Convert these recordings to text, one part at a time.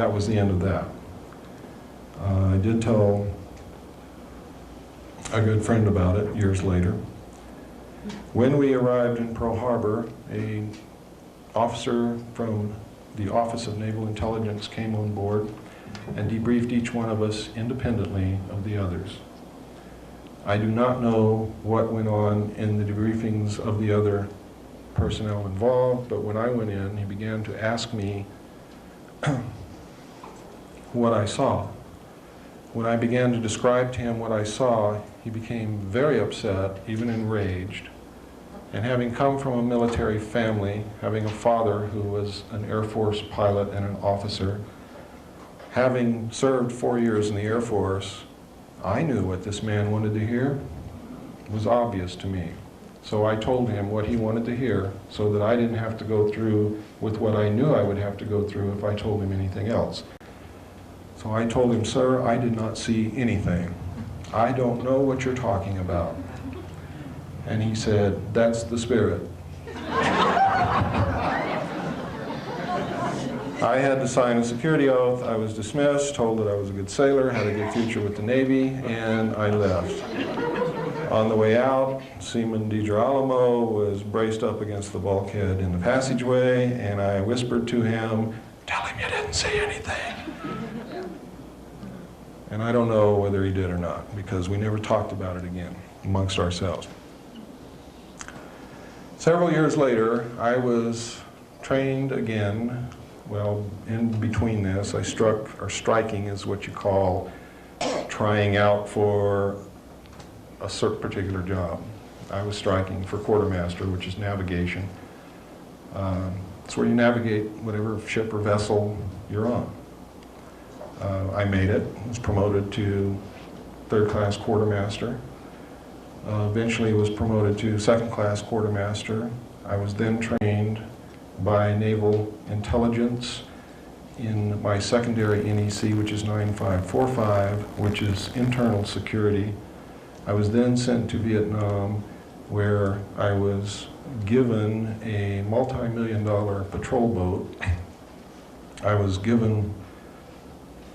that was the end of that. I did tell a good friend about it years later. When we arrived in Pearl Harbor, an officer from the Office of Naval Intelligence came on board and debriefed each one of us independently of the others. I do not know what went on in the debriefings of the other personnel involved, but when I went in, he began to ask me what I saw. When I began to describe to him what I saw, he became very upset, even enraged. And having come from a military family, having a father who was an Air Force pilot and an officer, having served 4 years in the Air Force, I knew what this man wanted to hear. It was obvious to me. So I told him what he wanted to hear so that I didn't have to go through with what I knew I would have to go through if I told him anything else. So I told him, "Sir, I did not see anything. I don't know what you're talking about." And he said, "That's the spirit." I had to sign a security oath. I was dismissed, told that I was a good sailor, had a good future with the Navy, and I left. On the way out, Seaman DiGirolamo was braced up against the bulkhead in the passageway, and I whispered to him, "Tell him you didn't say anything." And I don't know whether he did or not, because we never talked about it again amongst ourselves. Several years later, I was trained again. Well, in between this, I struck, or striking is what you call trying out for a certain particular job. I was striking for quartermaster, which is navigation. It's where you navigate whatever ship or vessel you're on. I made it, was promoted to third-class quartermaster. Eventually was promoted to second-class quartermaster. I was then trained by Naval Intelligence in my secondary NEC, which is 9545, which is internal security. I was then sent to Vietnam, where I was given a multi-million-dollar patrol boat. I was given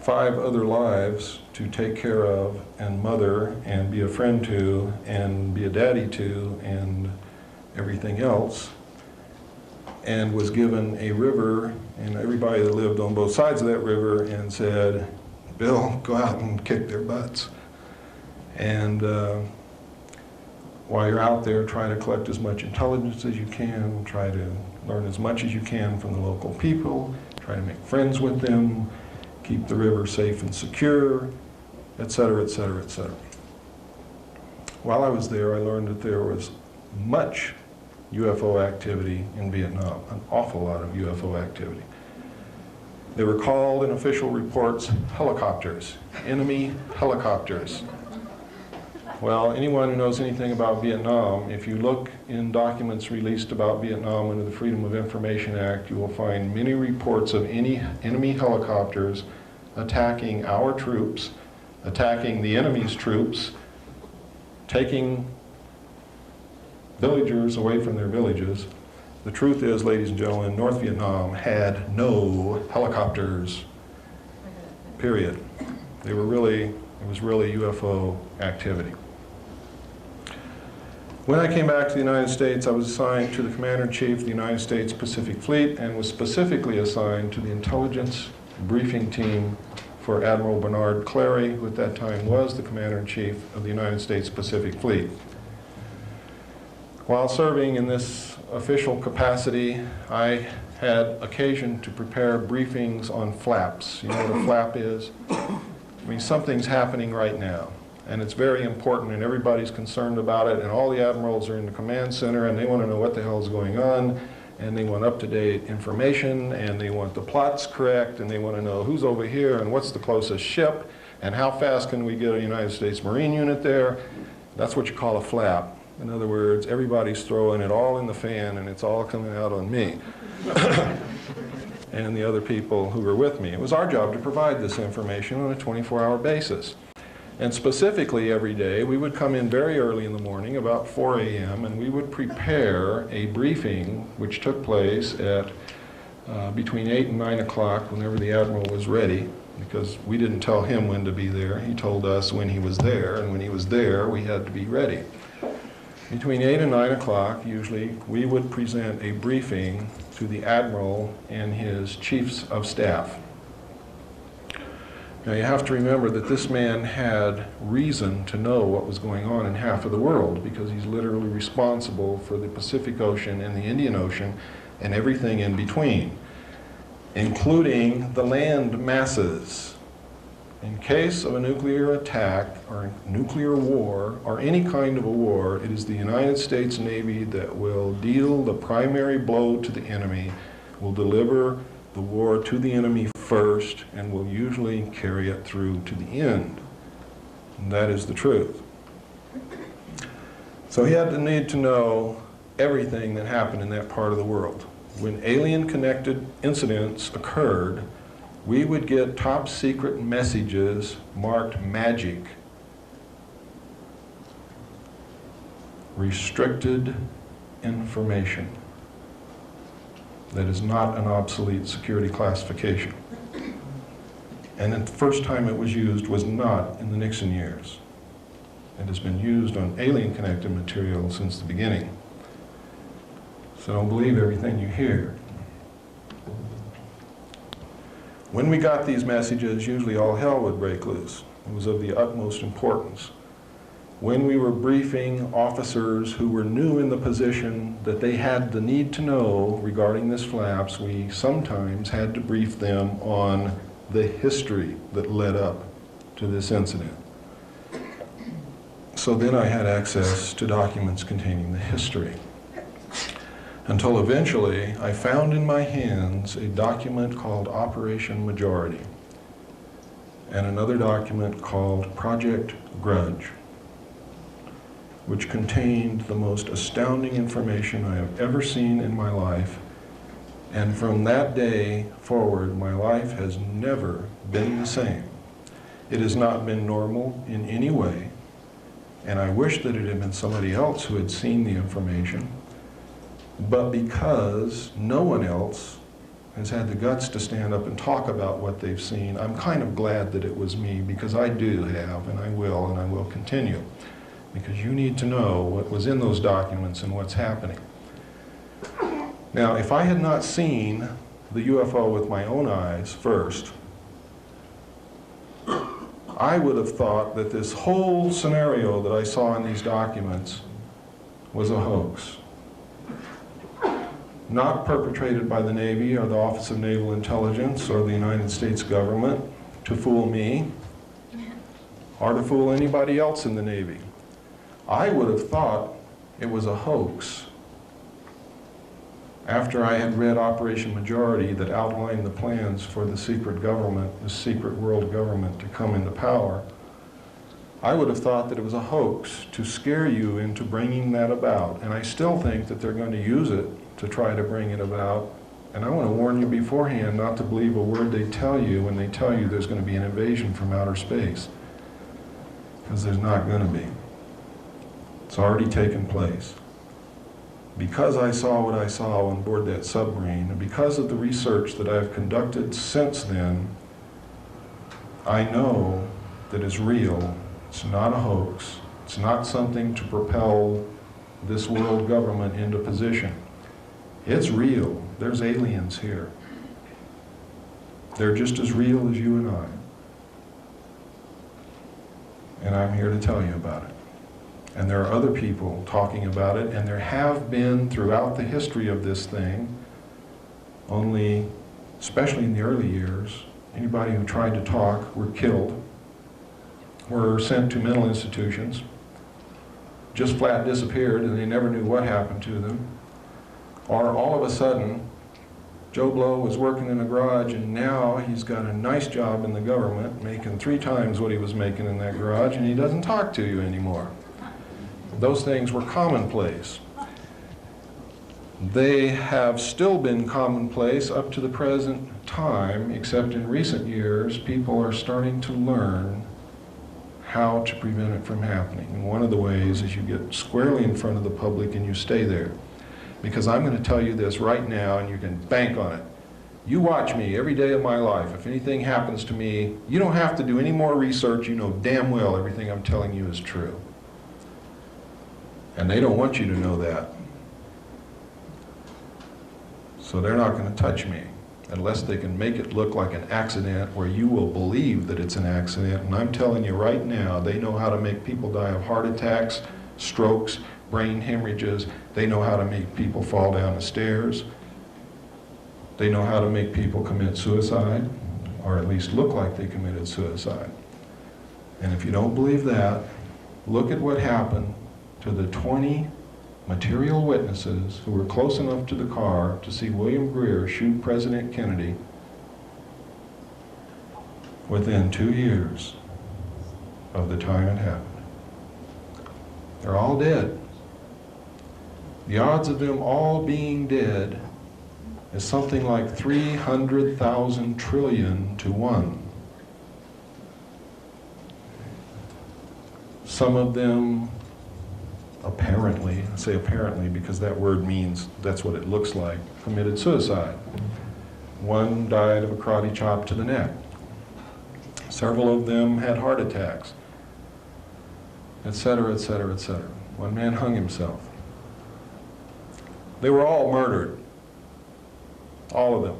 5 other lives to take care of and mother and be a friend to and be a daddy to and everything else, and was given a river and everybody that lived on both sides of that river and said, "Bill, go out and kick their butts. And while you're out there, try to collect as much intelligence as you can, try to learn as much as you can from the local people, try to make friends with them, keep the river safe and secure, etc., etc., etc." While I was there, I learned that there was much UFO activity in Vietnam, an awful lot of UFO activity. They were called in official reports helicopters, enemy helicopters. Well, anyone who knows anything about Vietnam, if you look in documents released about Vietnam under the Freedom of Information Act, you will find many reports of any enemy helicopters attacking our troops, attacking the enemy's troops, taking villagers away from their villages. The truth is, ladies and gentlemen, North Vietnam had no helicopters, period. They were really, it was really UFO activity. When I came back to the United States, I was assigned to the Commander-in-Chief of the United States Pacific Fleet and was specifically assigned to the intelligence briefing team for Admiral Bernard Clary, who at that time was the Commander-in-Chief of the United States Pacific Fleet. While serving in this official capacity, I had occasion to prepare briefings on flaps. You know what a flap is? I mean, something's happening right now, and it's very important, and everybody's concerned about it, and all the admirals are in the command center, and they want to know what the hell is going on, and they want up-to-date information, and they want the plots correct, and they want to know who's over here, and what's the closest ship, and how fast can we get a United States Marine unit there. That's what you call a flap. In other words, everybody's throwing it all in the fan, and it's all coming out on me and the other people who were with me. It was our job to provide this information on a 24-hour basis. And specifically every day, we would come in very early in the morning, about 4 a.m., and we would prepare a briefing which took place at between 8 and 9 o'clock, whenever the Admiral was ready, because we didn't tell him when to be there. He told us when he was there, and when he was there, we had to be ready. Between 8 and 9 o'clock, usually, we would present a briefing to the Admiral and his chiefs of staff. Now, you have to remember that this man had reason to know what was going on in half of the world, because he's literally responsible for the Pacific Ocean and the Indian Ocean and everything in between, including the land masses. In case of a nuclear attack or nuclear war or any kind of a war, it is the United States Navy that will deal the primary blow to the enemy, will deliver the war to the enemy first, and will usually carry it through to the end. And that is the truth. So he had the need to know everything that happened in that part of the world. When alien-connected incidents occurred, we would get top secret messages marked magic, restricted information. That is not an obsolete security classification. And the first time it was used was not in the Nixon years. It has been used on alien-connected material since the beginning. So don't believe everything you hear. When we got these messages, usually all hell would break loose. It was of the utmost importance. When we were briefing officers who were new in the position that they had the need to know regarding this flaps, we sometimes had to brief them on the history that led up to this incident. So then I had access to documents containing the history. Until eventually I found in my hands a document called Operation Majority and another document called Project Grudge, which contained the most astounding information I have ever seen in my life. And from that day forward, my life has never been the same. It has not been normal in any way, and I wish that it had been somebody else who had seen the information. But because no one else has had the guts to stand up and talk about what they've seen, I'm kind of glad that it was me, because I do have, and I will continue. Because you need to know what was in those documents and what's happening. Now, if I had not seen the UFO with my own eyes first, I would have thought that this whole scenario that I saw in these documents was a hoax. Not perpetrated by the Navy or the Office of Naval Intelligence or the United States government to fool me or to fool anybody else in the Navy. I would have thought it was a hoax after I had read Operation Majority that outlined the plans for the secret government, the secret world government, to come into power. I would have thought that it was a hoax to scare you into bringing that about. And I still think that they're going to use it to try to bring it about. And I want to warn you beforehand not to believe a word they tell you when they tell you there's going to be an invasion from outer space. Because there's not going to be. It's already taken place. Because I saw what I saw on board that submarine, and because of the research that I've conducted since then, I know that it's real. It's not a hoax. It's not something to propel this world government into position. It's real. There's aliens here. They're just as real as you and I. And I'm here to tell you about it. And there are other people talking about it, and there have been throughout the history of this thing, only, especially in the early years, anybody who tried to talk were killed, were sent to mental institutions, just flat disappeared and they never knew what happened to them. Or all of a sudden, Joe Blow was working in a garage and now he's got a nice job in the government, making 3 times what he was making in that garage, and he doesn't talk to you anymore. Those things were commonplace. They have still been commonplace up to the present time, except in recent years, people are starting to learn how to prevent it from happening. And one of the ways is you get squarely in front of the public and you stay there. Because I'm going to tell you this right now, and you can bank on it. You watch me every day of my life. If anything happens to me, you don't have to do any more research. You know damn well everything I'm telling you is true. And they don't want you to know that. So they're not going to touch me unless they can make it look like an accident where you will believe that it's an accident. And I'm telling you right now, they know how to make people die of heart attacks, strokes, brain hemorrhages. They know how to make people fall down the stairs. They know how to make people commit suicide, or at least look like they committed suicide. And if you don't believe that, look at what happened to the 20 material witnesses who were close enough to the car to see William Greer shoot President Kennedy within 2 years of the time it happened. They're all dead. The odds of them all being dead is something like 300,000 trillion to 1. Some of them apparently, I say apparently because that word means that's what it looks like, committed suicide. One died of a karate chop to the neck. Several of them had heart attacks, etc., etc., etc. One man hung himself. They were all murdered. All of them.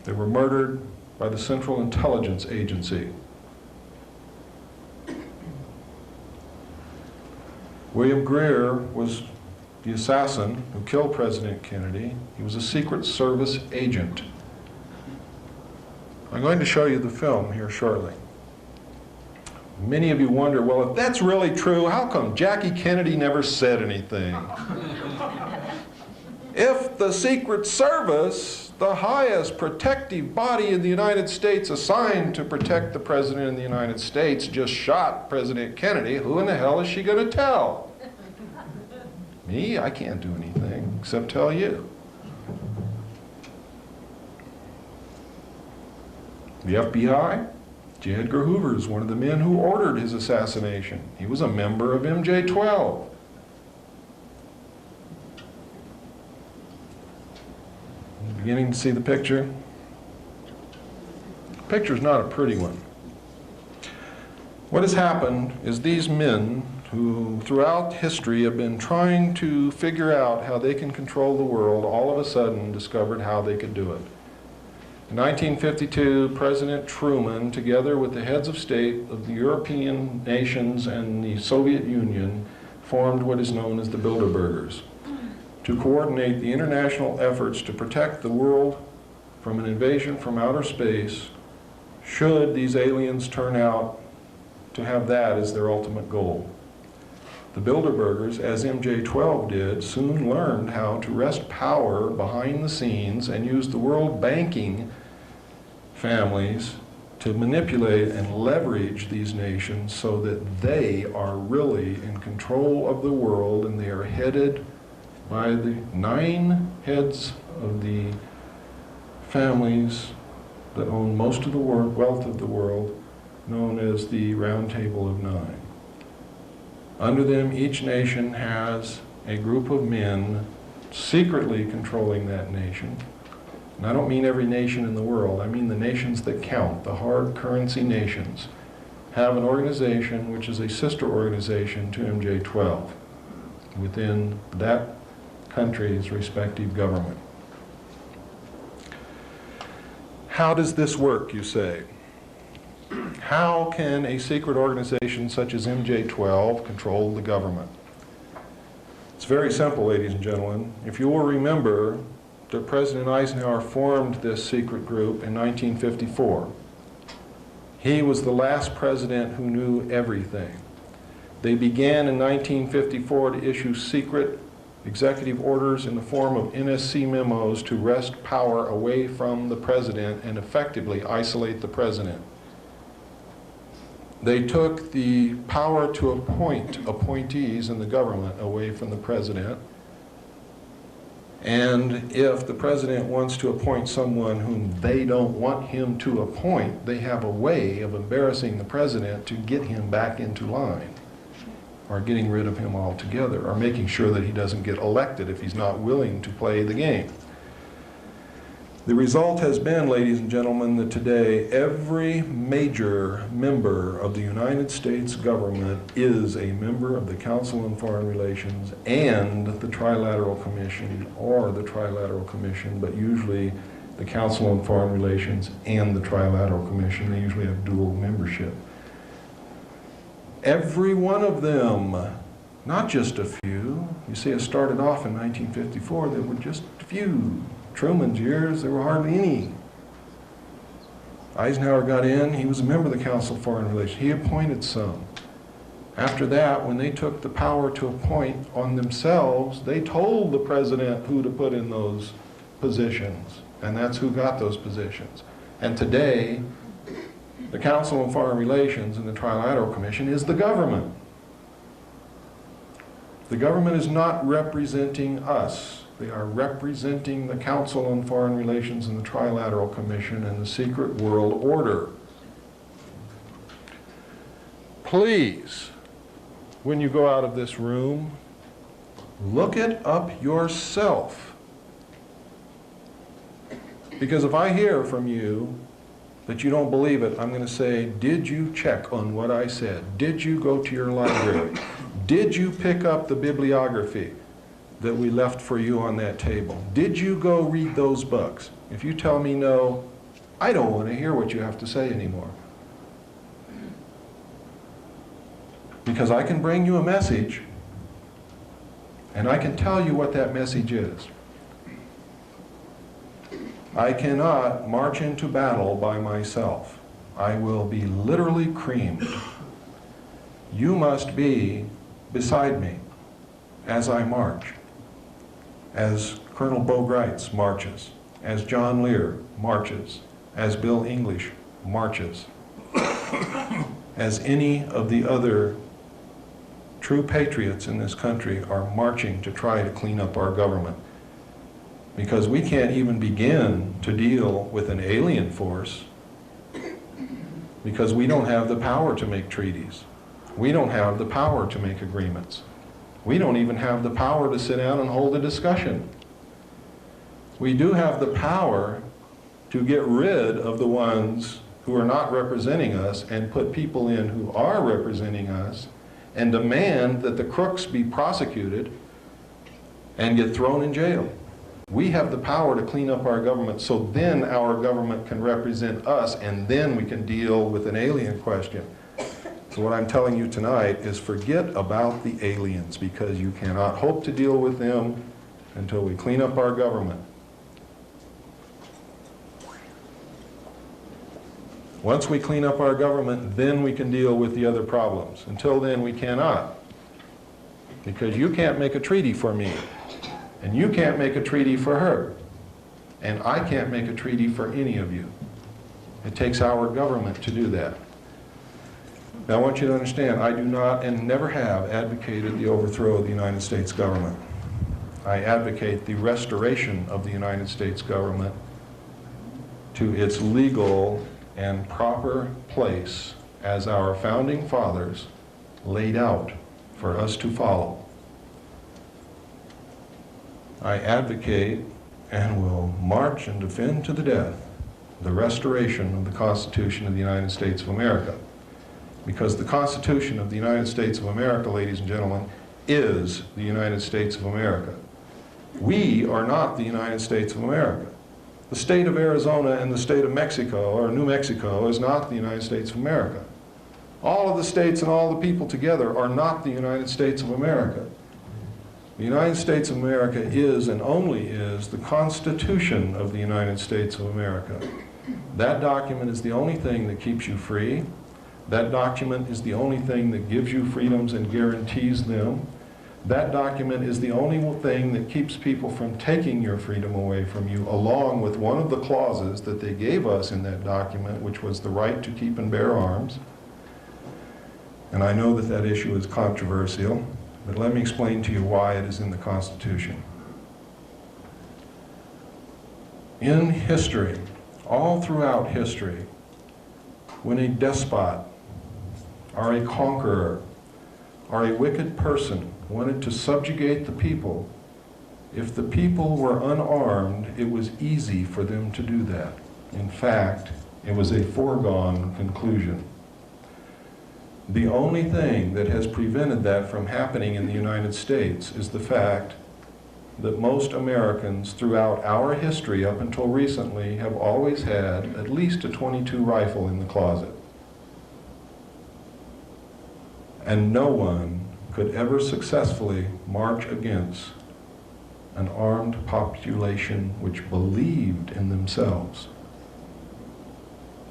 They were murdered by the Central Intelligence Agency. William Greer was the assassin who killed President Kennedy. He was a Secret Service agent. I'm going to show you the film here shortly. Many of you wonder, well, if that's really true, how come Jackie Kennedy never said anything? If the Secret Service, the highest protective body in the United States assigned to protect the President of the United States, just shot President Kennedy, who in the hell is she going to tell? Me? I can't do anything except tell you. The FBI? J. Edgar Hoover is one of the men who ordered his assassination. He was a member of MJ-12. Beginning to see the picture? The picture's not a pretty one. What has happened is these men who throughout history have been trying to figure out how they can control the world, all of a sudden discovered how they could do it. In 1952, President Truman, together with the heads of state of the European nations and the Soviet Union, formed what is known as the Bilderbergers, to coordinate the international efforts to protect the world from an invasion from outer space, should these aliens turn out to have that as their ultimate goal. The Bilderbergers, as MJ-12 did, soon learned how to wrest power behind the scenes and use the world banking families to manipulate and leverage these nations so that they are really in control of the world, and they are headed by the 9 heads of the families that own most of the wealth of the world, known as the Round Table of 9. Under them, each nation has a group of men secretly controlling that nation. And I don't mean every nation in the world, I mean the nations that count, the hard currency nations, have an organization which is a sister organization to MJ-12 within that country's respective government. How does this work, you say? How can a secret organization such as MJ-12 control the government? It's very simple, ladies and gentlemen. If you will remember that President Eisenhower formed this secret group in 1954. He was the last president who knew everything. They began in 1954 to issue secret executive orders in the form of NSC memos to wrest power away from the president and effectively isolate the president. They took the power to appoint appointees in the government away from the president. And if the president wants to appoint someone whom they don't want him to appoint, they have a way of embarrassing the president to get him back into line, or getting rid of him altogether, or making sure that he doesn't get elected if he's not willing to play the game. The result has been, ladies and gentlemen, that today every major member of the United States government is a member of the Council on Foreign Relations and the Trilateral Commission, or the Trilateral Commission, but usually the Council on Foreign Relations and the Trilateral Commission. They usually have dual membership. Every one of them, not just a few. You see, it started off in 1954, there were just a few. Truman's years, there were hardly any. Eisenhower got in, he was a member of the Council of Foreign Relations. He appointed some. After that, when they took the power to appoint on themselves, they told the president who to put in those positions, and that's who got those positions. And today, the Council on Foreign Relations and the Trilateral Commission is the government. The government is not representing us. They are representing the Council on Foreign Relations and the Trilateral Commission and the secret world order. Please, when you go out of this room, look it up yourself. Because if I hear from you that you don't believe it, I'm going to say, did you check on what I said? Did you go to your library? Did you pick up the bibliography that we left for you on that table? Did you go read those books? If you tell me no, I don't want to hear what you have to say anymore. Because I can bring you a message, and I can tell you what that message is. I cannot march into battle by myself. I will be literally creamed. You must be beside me as I march, as Colonel Bo Greitz marches, as John Lear marches, as Bill English marches, as any of the other true patriots in this country are marching to try to clean up our government. Because we can't even begin to deal with an alien force because we don't have the power to make treaties. We don't have the power to make agreements. We don't even have the power to sit down and hold a discussion. We do have the power to get rid of the ones who are not representing us and put people in who are representing us and demand that the crooks be prosecuted and get thrown in jail. We have the power to clean up our government so then our government can represent us and then we can deal with an alien question. So what I'm telling you tonight is forget about the aliens because you cannot hope to deal with them until we clean up our government. Once we clean up our government, then we can deal with the other problems. Until then, we cannot. Because you can't make a treaty for me. And you can't make a treaty for her. And I can't make a treaty for any of you. It takes our government to do that. Now I want you to understand, I do not and never have advocated the overthrow of the United States government. I advocate the restoration of the United States government to its legal and proper place as our founding fathers laid out for us to follow. I advocate and will march and defend to the death the restoration of the Constitution of the United States of America. Because the Constitution of the United States of America, ladies and gentlemen, is the United States of America. We are not the United States of America. The state of Arizona and the state of Mexico, or New Mexico, is not the United States of America. All of the states and all the people together are not the United States of America. The United States of America is and only is the Constitution of the United States of America. That document is the only thing that keeps you free. That document is the only thing that gives you freedoms and guarantees them. That document is the only thing that keeps people from taking your freedom away from you, along with one of the clauses that they gave us in that document, which was the right to keep and bear arms. And I know that that issue is controversial, but let me explain to you why it is in the Constitution. In history, all throughout history, when a despot or a conqueror or a wicked person wanted to subjugate the people, If the people were unarmed, it was easy for them to do that. In fact, it was a foregone conclusion. The only thing that has prevented that from happening in the United States is the fact that most Americans throughout our history up until recently have always had at least a .22 rifle in the closet. And no one could ever successfully march against an armed population which believed in themselves.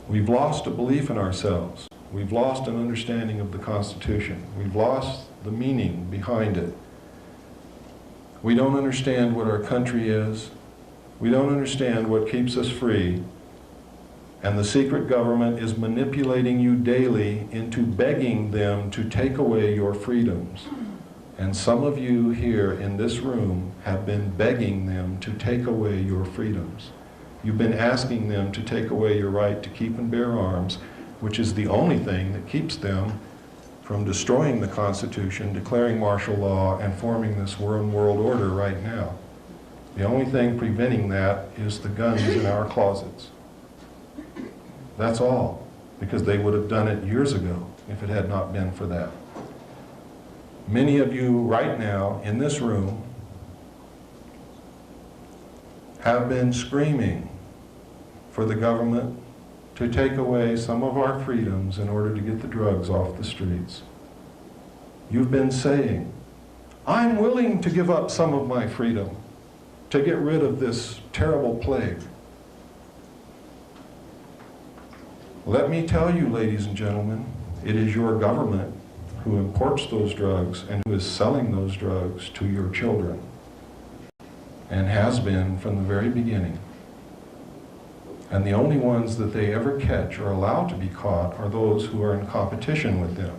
We've lost a belief in ourselves. We've lost an understanding of the Constitution. We've lost the meaning behind it. We don't understand what our country is. We don't understand what keeps us free. And the secret government is manipulating you daily into begging them to take away your freedoms. And some of you here in this room have been begging them to take away your freedoms. You've been asking them to take away your right to keep and bear arms, which is the only thing that keeps them from destroying the Constitution, declaring martial law, and forming this one world order right now. The only thing preventing that is the guns in our closets. That's all, because they would have done it years ago if it had not been for that. Many of you right now in this room have been screaming for the government to take away some of our freedoms in order to get the drugs off the streets. You've been saying, I'm willing to give up some of my freedom to get rid of this terrible plague. Let me tell you, ladies and gentlemen, it is your government who imports those drugs and who is selling those drugs to your children, and has been from the very beginning. And the only ones that they ever catch or allow to be caught are those who are in competition with them.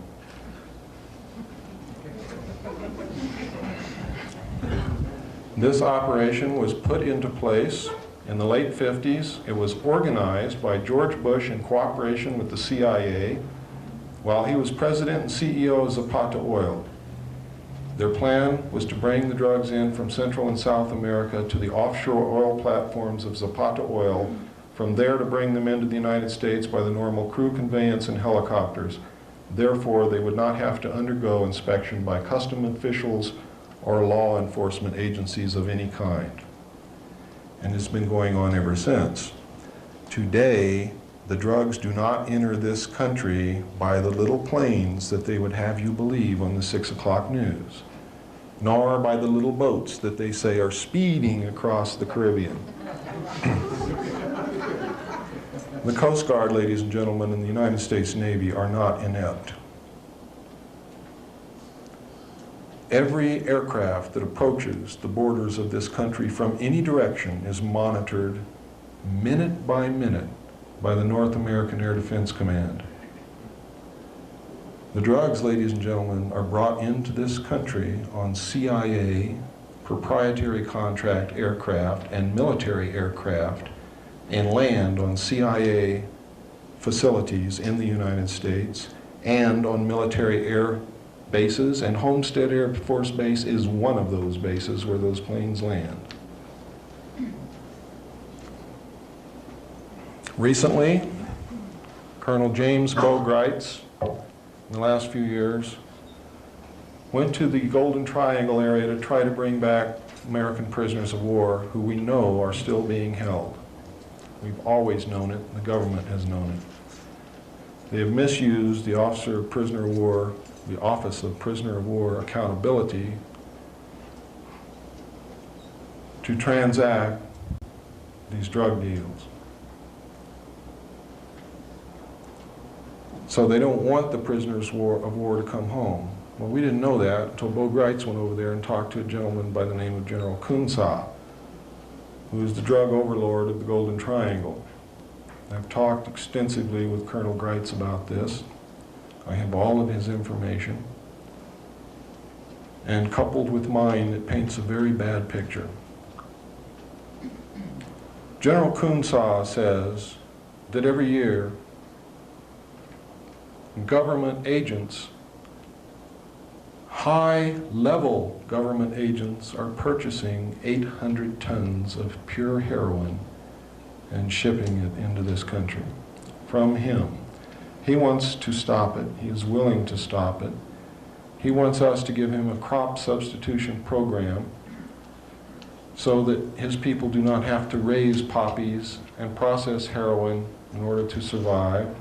This operation was put into place in the late 50s. It was organized by George Bush in cooperation with the CIA while he was president and CEO of Zapata Oil. Their plan was to bring the drugs in from Central and South America to the offshore oil platforms of Zapata Oil, from there to bring them into the United States by the normal crew conveyance and helicopters. Therefore, they would not have to undergo inspection by custom officials or law enforcement agencies of any kind. And it's been going on ever since. Today, the drugs do not enter this country by the little planes that they would have you believe on the 6 o'clock news, nor by the little boats that they say are speeding across the Caribbean. The Coast Guard, ladies and gentlemen, and the United States Navy are not inept. Every aircraft that approaches the borders of this country from any direction is monitored minute by minute by the North American Air Defense Command. The drugs, ladies and gentlemen, are brought into this country on CIA proprietary contract aircraft and military aircraft, and land on CIA facilities in the United States and on military air bases, and Homestead Air Force Base is one of those bases where those planes land. Recently, Colonel James Bogreitz, in the last few years, went to the Golden Triangle area to try to bring back American prisoners of war who we know are still being held. We've always known it. The government has known it. They have misused the Office of Prisoner of War Accountability to transact these drug deals. So they don't want the prisoners of war to come home. Well, we didn't know that until Bo Greitz went over there and talked to a gentleman by the name of General Kunsa, who is the drug overlord of the Golden Triangle. I've talked extensively with Colonel Greitz about this. I have all of his information. And coupled with mine, it paints a very bad picture. General Kunsa says that every year, government agents high-level government agents are purchasing 800 tons of pure heroin and shipping it into this country from him. He wants to stop it. He is willing to stop it. He wants us to give him a crop substitution program so that his people do not have to raise poppies and process heroin in order to survive.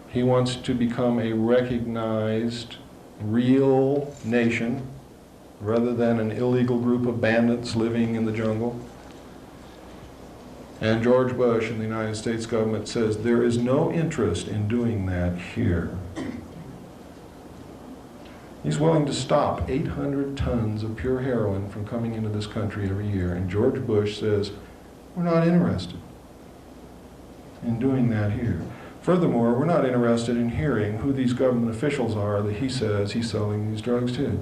He wants to become a recognized, real nation rather than an illegal group of bandits living in the jungle. And George Bush and the United States government says there is no interest in doing that here. He's willing to stop 800 tons of pure heroin from coming into this country every year. And George Bush says, we're not interested in doing that here. Furthermore, we're not interested in hearing who these government officials are that he says he's selling these drugs to.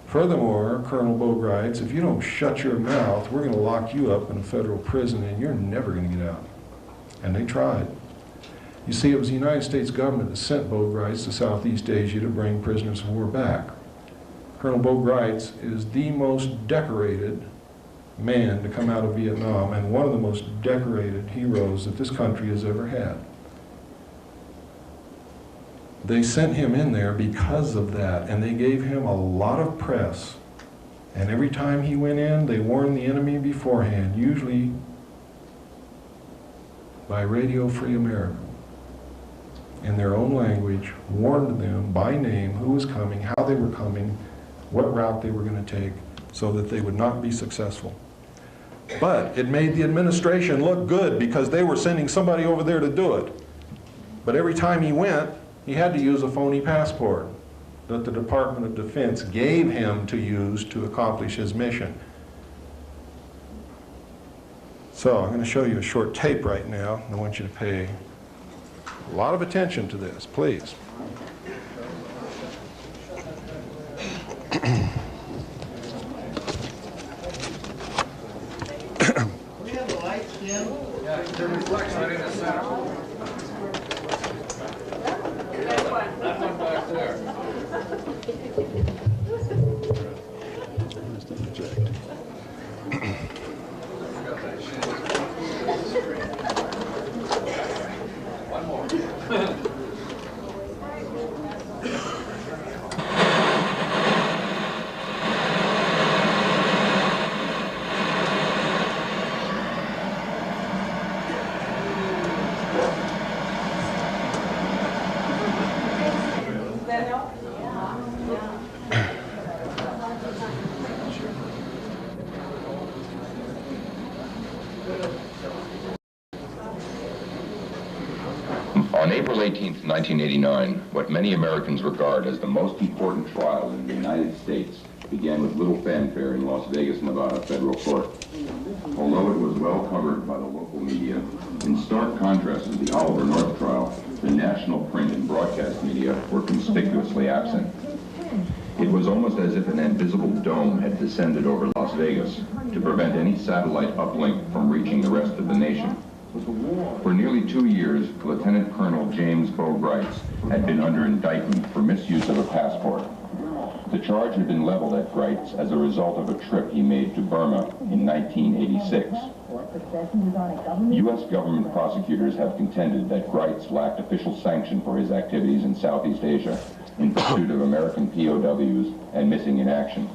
Furthermore, Colonel Bogue writes, if you don't shut your mouth, we're going to lock you up in a federal prison and you're never going to get out. And they tried. You see, it was the United States government that sent Bogue writes to Southeast Asia to bring prisoners of war back. Colonel Bogue writes is the most decorated man to come out of Vietnam and one of the most decorated heroes that this country has ever had. They sent him in there because of that, and they gave him a lot of press. And every time he went in, they warned the enemy beforehand, usually by Radio Free America. In their own language, warned them by name who was coming, how they were coming, what route they were going to take, so that they would not be successful. But it made the administration look good because they were sending somebody over there to do it. But every time he went, he had to use a phony passport that the Department of Defense gave him to use to accomplish his mission. So I'm going to show you a short tape right now. I want you to pay a lot of attention to this, please. We have the lights dim. Yeah, the reflection right in the center. That one back there. Where's the project? One more. On April 18, 1989, what many Americans regard as the most important trial in the United States began with little fanfare in Las Vegas, Nevada federal court. Although it was well covered by the local media, in stark contrast to the Oliver North trial, the national print and broadcast media were conspicuously absent. It was almost as if an invisible dome had descended over Las Vegas to prevent any satellite uplink from reaching the rest of the nation. For nearly 2 years, Lieutenant Colonel James Bogue Wrights had been under indictment for misuse of a passport. The charge had been leveled at Wrights as a result of a trip he made to Burma in 1986. U.S. government prosecutors have contended that Wrights lacked official sanction for his activities in Southeast Asia in pursuit of American POWs and missing in action.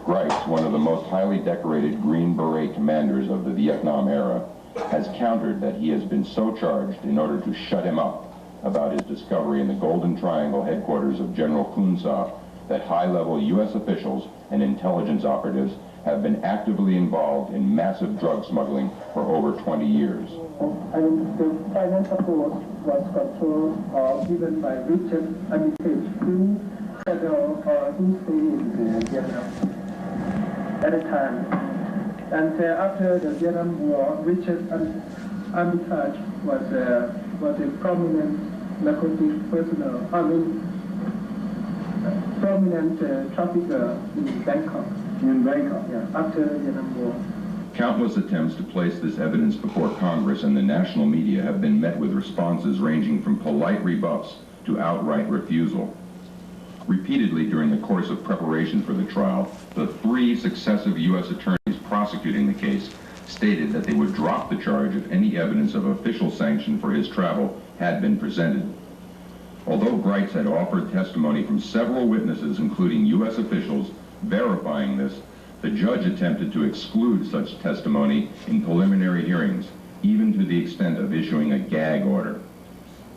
Wrights, one of the most highly decorated Green Beret commanders of the Vietnam era, has countered that he has been so charged in order to shut him up about his discovery in the Golden Triangle headquarters of General Kun Sa that high-level U.S. officials and intelligence operatives have been actively involved in massive drug smuggling for over 20 years. And the financial support was controlled given by Richard Armitage, who stayed in Vietnam at the time. And after the Vietnam War, Richard Armitage was a prominent narcotic personnel, prominent trafficker in Bangkok. Yeah, after the Vietnam War. Countless attempts to place this evidence before Congress and the national media have been met with responses ranging from polite rebuffs to outright refusal. Repeatedly during the course of preparation for the trial, the 3 successive U.S. attorneys prosecuting the case stated that they would drop the charge if any evidence of official sanction for his travel had been presented. Although Greitz had offered testimony from several witnesses, including U.S. officials, verifying this, the judge attempted to exclude such testimony in preliminary hearings, even to the extent of issuing a gag order.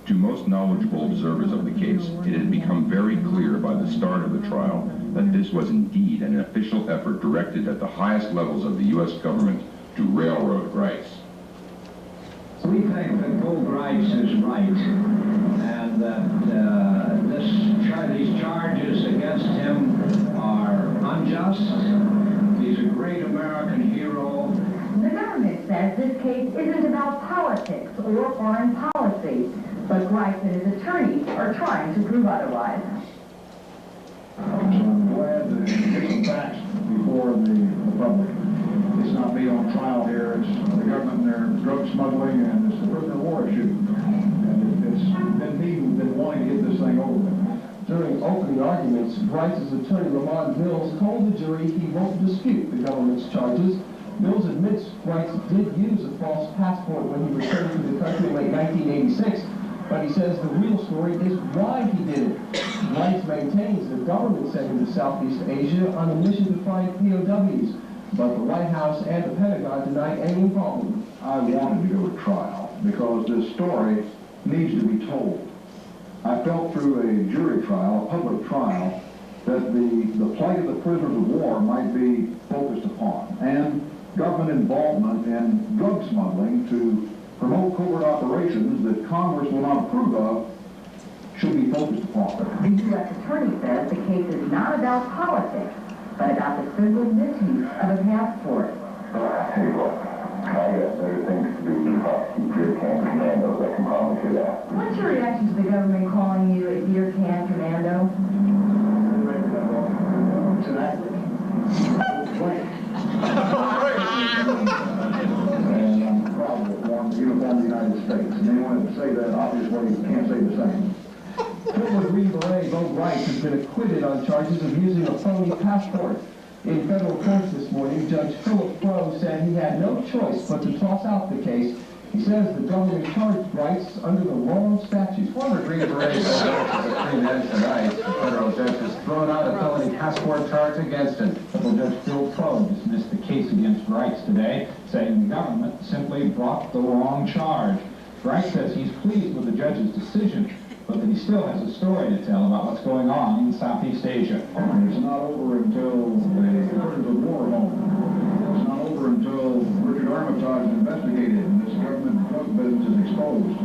To most knowledgeable observers of the case, it had become very clear by the start of the trial that this was indeed an official effort directed at the highest levels of the U.S. government to railroad Greitz. We think that Bill Greitz is right, and that these charges against him are unjust. He's a great American hero. The government says this case isn't about politics or foreign policy, but Greitz and his attorneys are trying to prove otherwise. So I'm glad to get some facts before the public. It's not me on trial here, it's the government and their drug smuggling, and it's the prisoner of war issue. And it's been me who's been wanting to get this thing over with. During opening arguments, Greitz's attorney, Lamont Mills, told the jury he won't dispute the government's charges. Mills admits Greitz did use a false passport when he returned to the country in late 1986, but he says the real story is why he did it. Greitz maintains the government sent him to Southeast Asia on a mission to find POWs, but the White House and the Pentagon deny any involvement. I wanted to go to trial because this story needs to be told. I felt through a jury trial, a public trial, that the plight of the prisoners of war might be focused upon, and government involvement in drug smuggling to promote covert operations that Congress will not approve of should be focused upon. The U.S. attorney says the case is not about politics, but about the simple misuse of a passport. Hey, look, I got better things to do than prosecute deer can commandos, I can promise you that. What's your reaction to the government calling you a deer can commando? And I'm proud of it, worn the uniform of the United States. And anyone that say that, obviously, can't say the same. Former Green Beret Bo Greitz has been acquitted on charges of using a phony passport. In federal court this morning, Judge Philip Crowe said he had no choice but to toss out the case. He says the government charged Greitz under the wrong statutes. Former Green Beret is between then tonight. The federal judge has thrown out a felony passport charge against him. Federal Judge Phil Crowe dismissed the case against Greitz today, saying the government simply brought the wrong charge. Greitz says he's pleased with the judge's decision, but that he still has a story to tell about what's going on in Southeast Asia. It's not over until the prisoners of war are home. It's not over until Richard Armitage is investigated and this government drug business is exposed.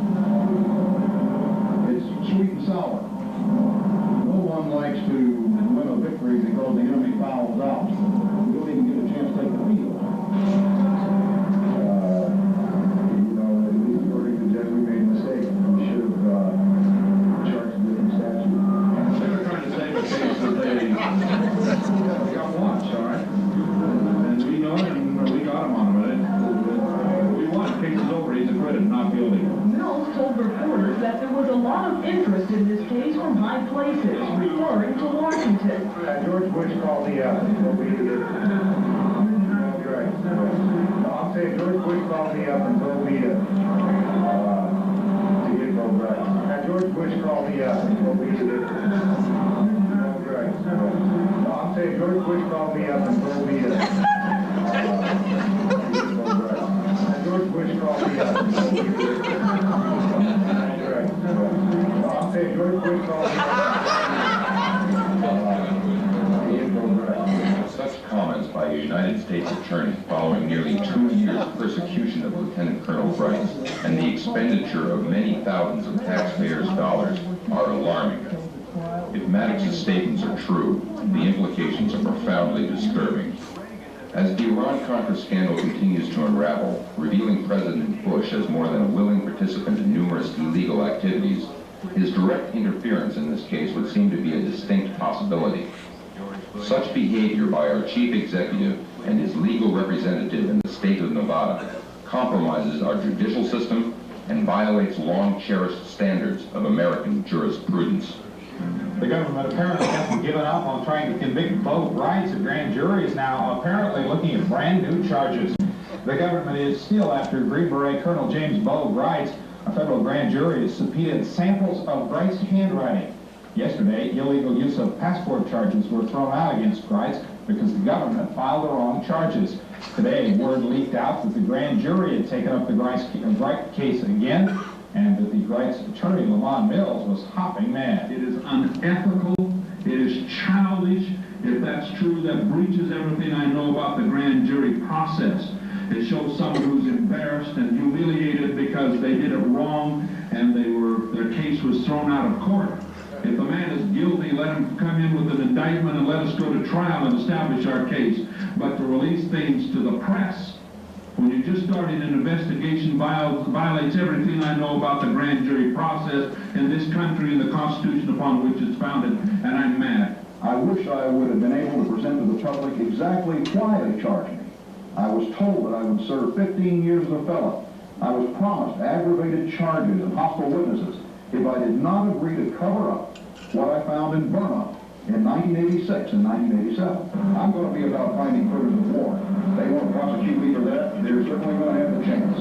It's sweet and sour. No one likes to win a victory because the enemy fouls out. We don't even get a chance to take the field. At least according to the judge, we made a mistake. We should have charged a different statute. They were trying to save a case that they got watched, all right? And we know it, and we got him on it. We won. Case is over. He's acquitted, not guilty. Mills told reporters that there was a lot of interest in this case from high places, referring to Washington. George Bush called the what we did. Right. I'm saying George Bush called me up and told me to get go right. George Bush called me up and told me to right. I'm saying George Bush called me up and told me to George Bush called me up and told me to right. I'm saying George Bush called me up. Such comments by a United States attorney following nearly 2 years of persecution of Lieutenant Colonel Greitz and the expenditure of many thousands of taxpayers' dollars are alarming. If Maddox's statements are true, the implications are profoundly disturbing. As the Iran-Contra scandal continues to unravel, revealing President Bush as more than a willing participant in numerous illegal activities, his direct interference in this case would seem to be a distinct possibility. Such behavior by our chief executive and his legal representative in the state of Nevada compromises our judicial system and violates long-cherished standards of American jurisprudence. The government apparently hasn't given up on trying to convict Bo Brights. A grand jury is now apparently looking at brand new charges. The government is still after Green Beret Colonel James Bo Brights. A federal grand jury has subpoenaed samples of Brights' handwriting. Yesterday, illegal use of passport charges were thrown out against Brights because the government filed the wrong charges. Today, word leaked out that the grand jury had taken up the Brights case again, and that the Brights attorney, Lamont Mills, was hopping mad. It is unethical, it is childish. If that's true, that breaches everything I know about the grand jury process. It shows someone who's embarrassed and humiliated because they did it wrong and their case was thrown out of court. If the man is guilty, let him come in with an indictment and let us go to trial and establish our case. But to release things to the press, when you just started an investigation, violates everything I know about the grand jury process in this country and the Constitution upon which it's founded, and I'm mad. I wish I would have been able to present to the public exactly why they charged me. I was told that I would serve 15 years as a felon. I was promised aggravated charges and hostile witnesses if I did not agree to cover up what I found in Burma in 1986 and 1987. I'm going to be about finding prisoners of war. If they want to prosecute me for that, they're certainly going to have the chance.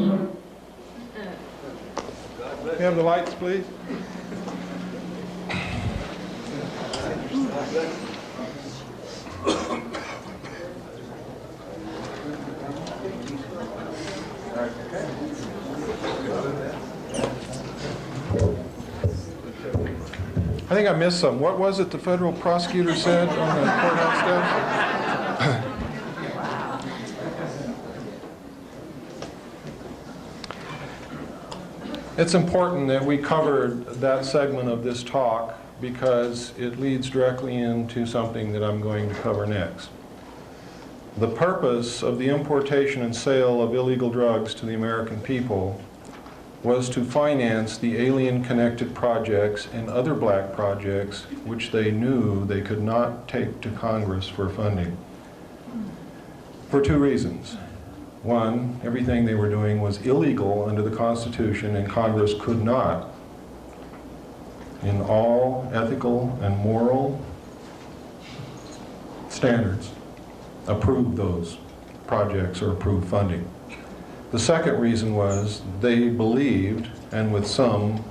Can we have the lights, please? I think I missed some. What was it the federal prosecutor said on the courthouse steps? It's important that we covered that segment of this talk because it leads directly into something that I'm going to cover next. The purpose of the importation and sale of illegal drugs to the American people was to finance the alien-connected projects and other black projects which they knew they could not take to Congress for funding. For two reasons. One, everything they were doing was illegal under the Constitution, and Congress could not, in all ethical and moral standards, approve those projects or approve funding. The second reason was they believed, and with some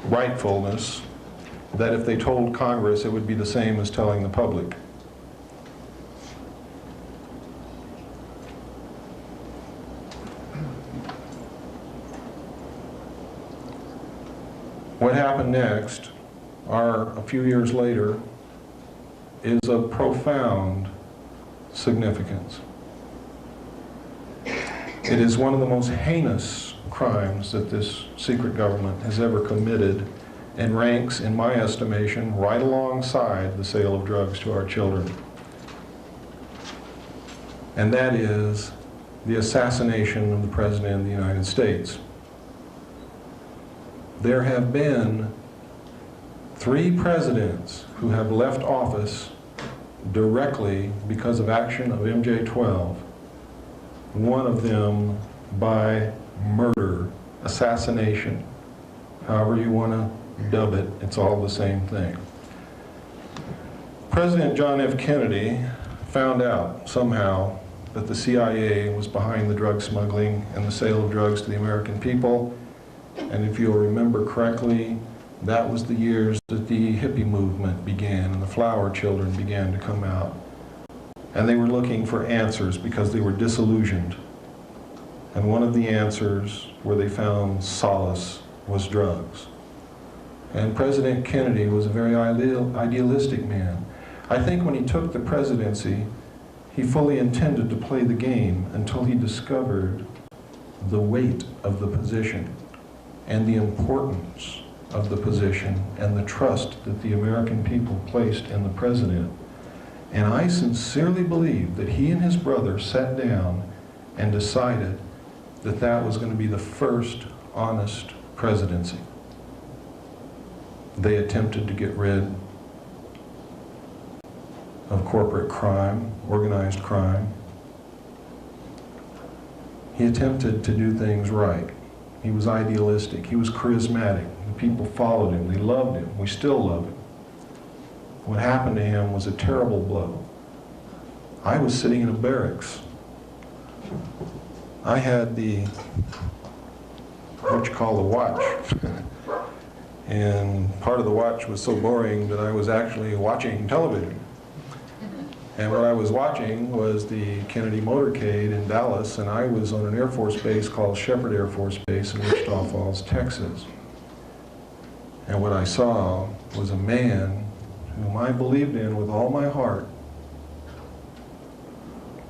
rightfulness, that if they told Congress, it would be the same as telling the public. What happened next, a few years later, is of profound significance. It is one of the most heinous crimes that this secret government has ever committed and ranks, in my estimation, right alongside the sale of drugs to our children. And that is the assassination of the President of the United States. There have been 3 presidents who have left office directly because of action of MJ-12, one of them by murder, assassination, however you want to dub it, it's all the same thing. President John F. Kennedy found out somehow that the CIA was behind the drug smuggling and the sale of drugs to the American people, and if you'll remember correctly, that was the years that the hippie movement began and the flower children began to come out. And they were looking for answers because they were disillusioned. And one of the answers where they found solace was drugs. And President Kennedy was a very idealistic man. I think when he took the presidency, he fully intended to play the game until he discovered the weight of the position and the importance of the position and the trust that the American people placed in the president. And I sincerely believe that he and his brother sat down and decided that that was going to be the first honest presidency. They attempted to get rid of corporate crime, organized crime. He attempted to do things right. He was idealistic. He was charismatic. The people followed him. They loved him. We still love him. What happened to him was a terrible blow. I was sitting in a barracks. I had the, what you call the watch. And part of the watch was so boring that I was actually watching television. And what I was watching was the Kennedy motorcade in Dallas, and I was on an Air Force base called Shepherd Air Force Base in Wichita Falls, Texas. And what I saw was a man whom I believed in with all my heart,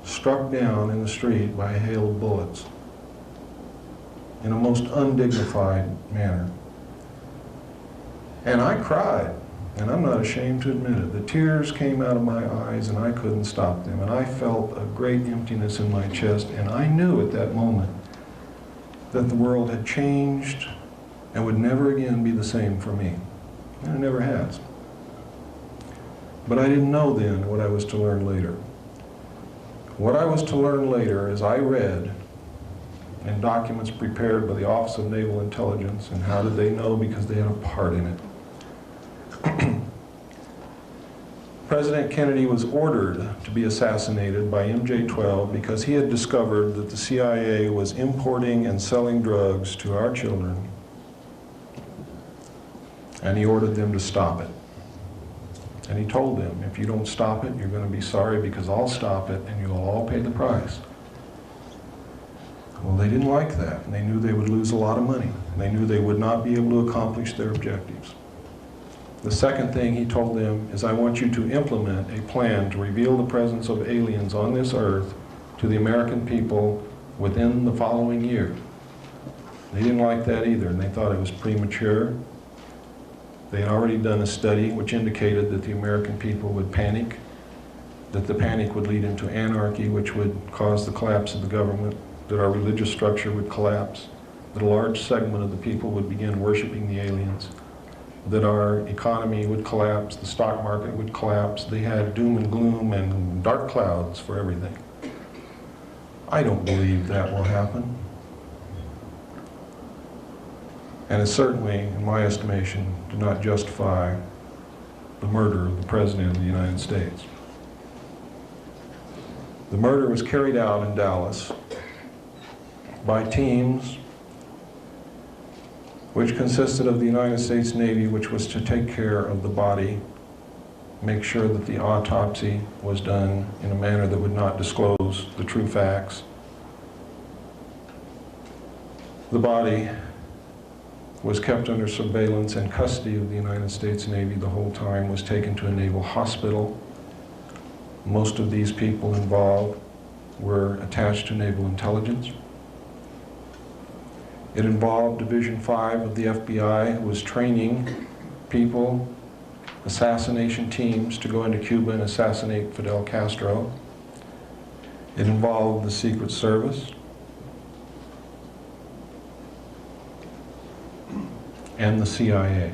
struck down in the street by a hail of bullets in a most undignified manner. And I cried, and I'm not ashamed to admit it. The tears came out of my eyes and I couldn't stop them, and I felt a great emptiness in my chest, and I knew at that moment that the world had changed and would never again be the same for me. And it never has. But I didn't know then what I was to learn later. What I was to learn later is I read in documents prepared by the Office of Naval Intelligence, and how did they know? Because they had a part in it. President Kennedy was ordered to be assassinated by MJ-12 because he had discovered that the CIA was importing and selling drugs to our children, and he ordered them to stop it. And he told them, if you don't stop it, you're going to be sorry, because I'll stop it and you'll all pay the price. Well, they didn't like that, and they knew they would lose a lot of money, and they knew they would not be able to accomplish their objectives. The second thing he told them is, I want you to implement a plan to reveal the presence of aliens on this earth to the American people within the following year. They didn't like that either, and they thought it was premature. They had already done a study which indicated that the American people would panic, that the panic would lead into anarchy, which would cause the collapse of the government, that our religious structure would collapse, that a large segment of the people would begin worshiping the aliens, that our economy would collapse, the stock market would collapse. They had doom and gloom and dark clouds for everything. I don't believe that will happen. And it certainly, in my estimation, did not justify the murder of the President of the United States. The murder was carried out in Dallas by teams which consisted of the United States Navy, which was to take care of the body, make sure that the autopsy was done in a manner that would not disclose the true facts. The body was kept under surveillance and custody of the United States Navy the whole time, was taken to a naval hospital. Most of these people involved were attached to naval intelligence. It involved Division 5 of the FBI, who was training people, assassination teams, to go into Cuba and assassinate Fidel Castro. It involved the Secret Service and the CIA.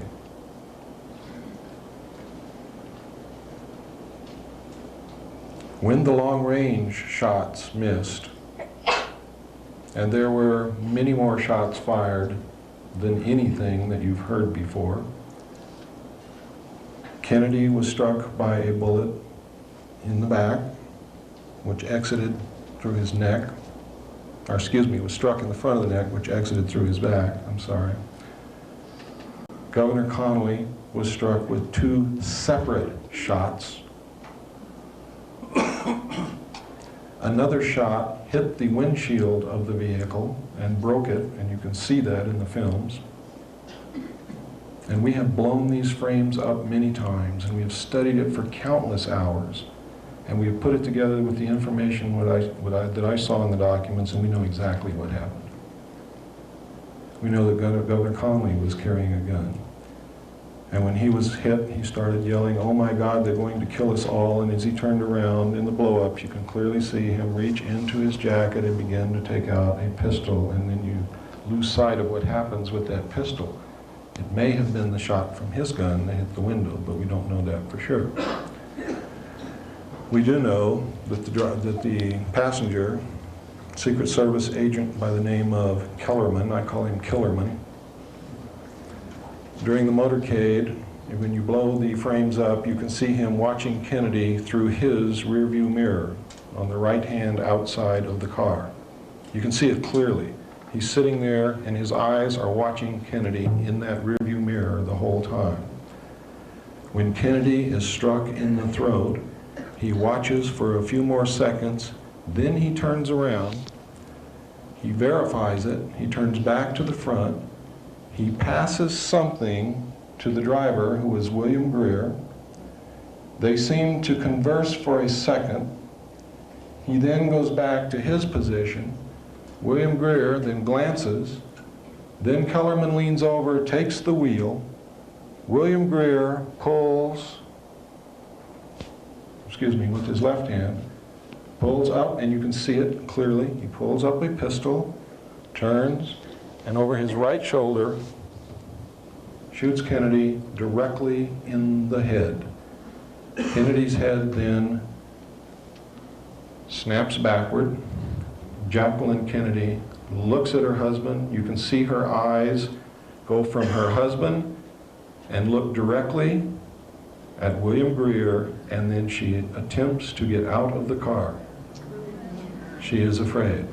When the long-range shots missed, and there were many more shots fired than anything that you've heard before, Kennedy was struck by a bullet in the back, which exited through his neck, or excuse me, was struck in the front of the neck, which exited through his back, I'm sorry. Governor Connolly was struck with 2 separate shots. Another shot hit the windshield of the vehicle and broke it, and you can see that in the films. And we have blown these frames up many times, and we have studied it for countless hours. And we have put it together with the information that I saw in the documents, and we know exactly what happened. We know that Governor Connolly was carrying a gun. And when he was hit, he started yelling, "Oh my God, they're going to kill us all." And as he turned around in the blow-ups, you can clearly see him reach into his jacket and begin to take out a pistol. And then you lose sight of what happens with that pistol. It may have been the shot from his gun that hit the window, but we don't know that for sure. We do know that the passenger Secret Service agent by the name of Kellerman. I call him Killerman. During the motorcade, when you blow the frames up, you can see him watching Kennedy through his rearview mirror on the right-hand outside of the car. You can see it clearly. He's sitting there and his eyes are watching Kennedy in that rearview mirror the whole time. When Kennedy is struck in the throat, he watches for a few more seconds, then he turns around, he verifies it, he turns back to the front, he passes something to the driver, who is William Greer. They seem to converse for a second. He then goes back to his position. William Greer then glances. Then Kellerman leans over, takes the wheel. William Greer pulls, with his left hand, pulls up, and you can see it clearly. He pulls up a pistol, turns, and over his right shoulder, shoots Kennedy directly in the head. Kennedy's head then snaps backward. Jacqueline Kennedy looks at her husband. You can see her eyes go from her husband and look directly at William Greer, and then she attempts to get out of the car. She is afraid.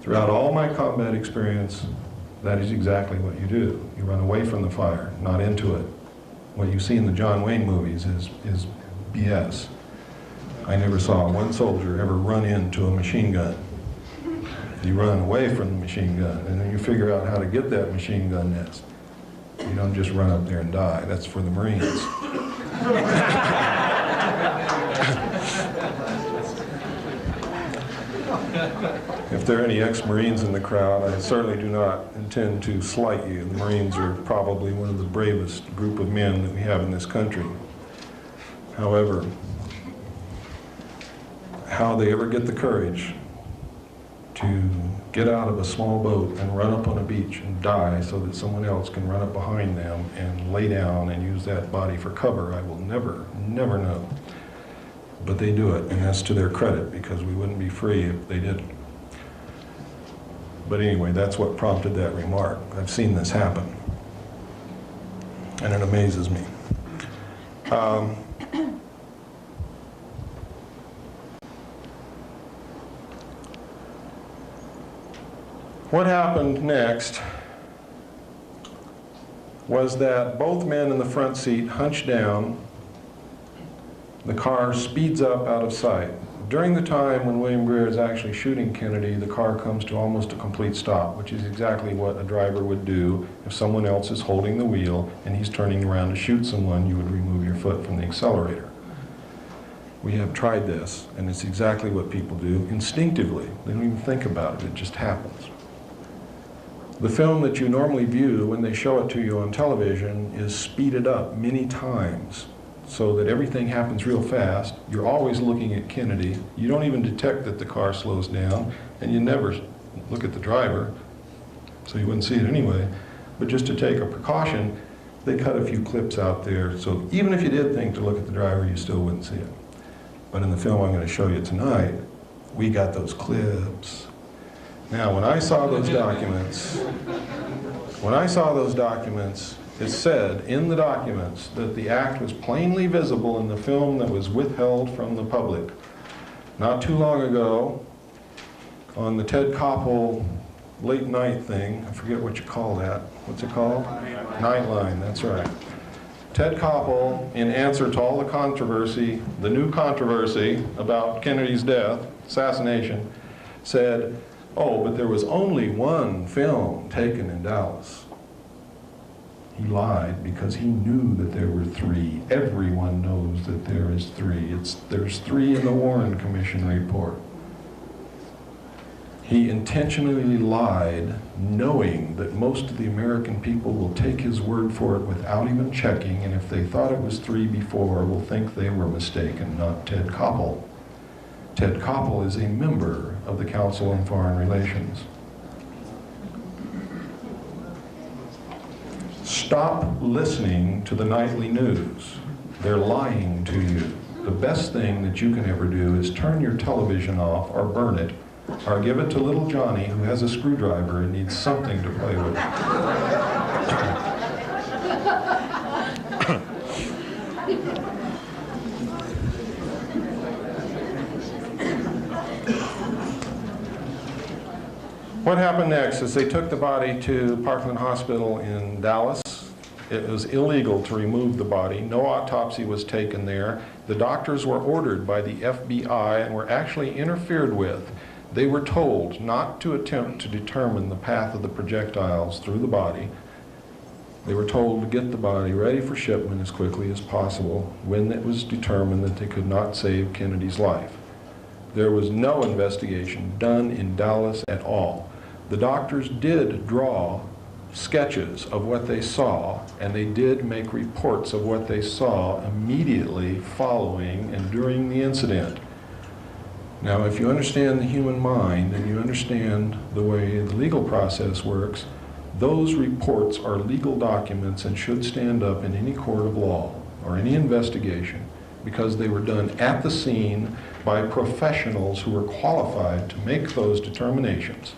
Throughout all my combat experience, that is exactly what you do. You run away from the fire, not into it. What you see in the John Wayne movies is BS. I never saw one soldier ever run into a machine gun. You run away from the machine gun, and then you figure out how to get that machine gun nest. You don't just run up there and die. That's for the Marines. If there are any ex-Marines in the crowd, I certainly do not intend to slight you. The Marines are probably one of the bravest group of men that we have in this country. However, how they ever get the courage to get out of a small boat and run up on a beach and die so that someone else can run up behind them and lay down and use that body for cover, I will never know. But they do it, and that's to their credit, because we wouldn't be free if they didn't. But anyway, that's what prompted that remark. I've seen this happen, and it amazes me. What happened next was that both men in the front seat hunched down. The car speeds up out of sight. During the time when William Greer is actually shooting Kennedy, the car comes to almost a complete stop, which is exactly what a driver would do if someone else is holding the wheel and he's turning around to shoot someone. You would remove your foot from the accelerator. We have tried this, and it's exactly what people do instinctively. They don't even think about it, it just happens. The film that you normally view when they show it to you on television is speeded up many times so that everything happens real fast. You're always looking at Kennedy. You don't even detect that the car slows down, and you never look at the driver, so you wouldn't see it anyway. But just to take a precaution, they cut a few clips out there, so even if you did think to look at the driver, you still wouldn't see it. But in the film I'm going to show you tonight, we got those clips. Now, when I saw those documents, it said in the documents that the act was plainly visible in the film that was withheld from the public. Not too long ago, on the Ted Koppel late night thing, I forget what you call that. What's it called? Nightline, that's right. Ted Koppel, in answer to all the controversy, the new controversy about Kennedy's death, assassination, said, oh, but there was only one film taken in Dallas. He lied because he knew that there were three. Everyone knows that there is three. There's three in the Warren Commission report. He intentionally lied, knowing that most of the American people will take his word for it without even checking, and if they thought it was three before, will think they were mistaken, not Ted Koppel. Ted Koppel is a member of the Council on Foreign Relations. Stop listening to the nightly news. They're lying to you. The best thing that you can ever do is turn your television off or burn it or give it to little Johnny, who has a screwdriver and needs something to play with. What happened next is they took the body to Parkland Hospital in Dallas. It was illegal to remove the body. No autopsy was taken there. The doctors were ordered by the FBI and were actually interfered with. They were told not to attempt to determine the path of the projectiles through the body. They were told to get the body ready for shipment as quickly as possible when it was determined that they could not save Kennedy's life. There was no investigation done in Dallas at all. The doctors did draw sketches of what they saw, and they did make reports of what they saw immediately following and during the incident. Now, if you understand the human mind and you understand the way the legal process works, those reports are legal documents and should stand up in any court of law or any investigation, because they were done at the scene by professionals who were qualified to make those determinations.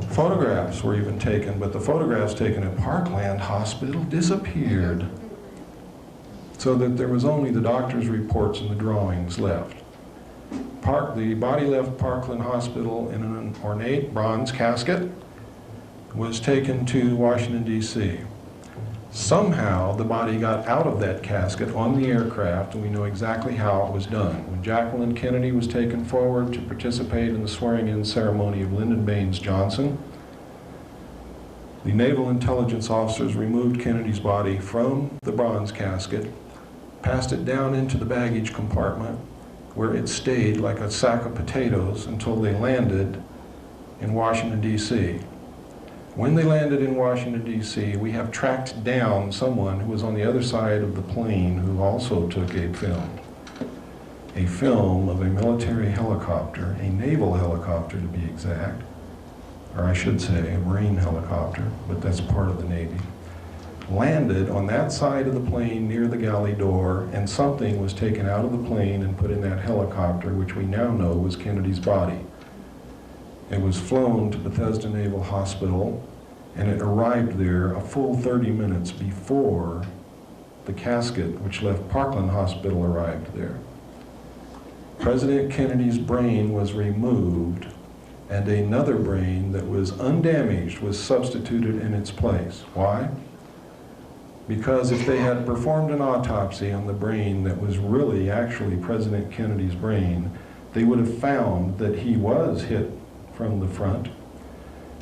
Photographs were even taken, but the photographs taken at Parkland Hospital disappeared, so that there was only the doctor's reports and the drawings left. The body left Parkland Hospital in an ornate bronze casket, was taken to Washington, D.C. Somehow the body got out of that casket on the aircraft, and we know exactly how it was done. When Jacqueline Kennedy was taken forward to participate in the swearing-in ceremony of Lyndon Baines Johnson, the naval intelligence officers removed Kennedy's body from the bronze casket, passed it down into the baggage compartment, where it stayed like a sack of potatoes until they landed in Washington, D.C. When they landed in Washington, D.C., we have tracked down someone who was on the other side of the plane who also took a film of a military helicopter, a naval helicopter to be exact, or I should say a Marine helicopter, but that's part of the Navy, landed on that side of the plane near the galley door, and something was taken out of the plane and put in that helicopter, which we now know was Kennedy's body. It was flown to Bethesda Naval Hospital, and it arrived there a full 30 minutes before the casket which left Parkland Hospital arrived there. President Kennedy's brain was removed, and another brain that was undamaged was substituted in its place. Why? Because if they had performed an autopsy on the brain that was really actually President Kennedy's brain, they would have found that he was hit from the front,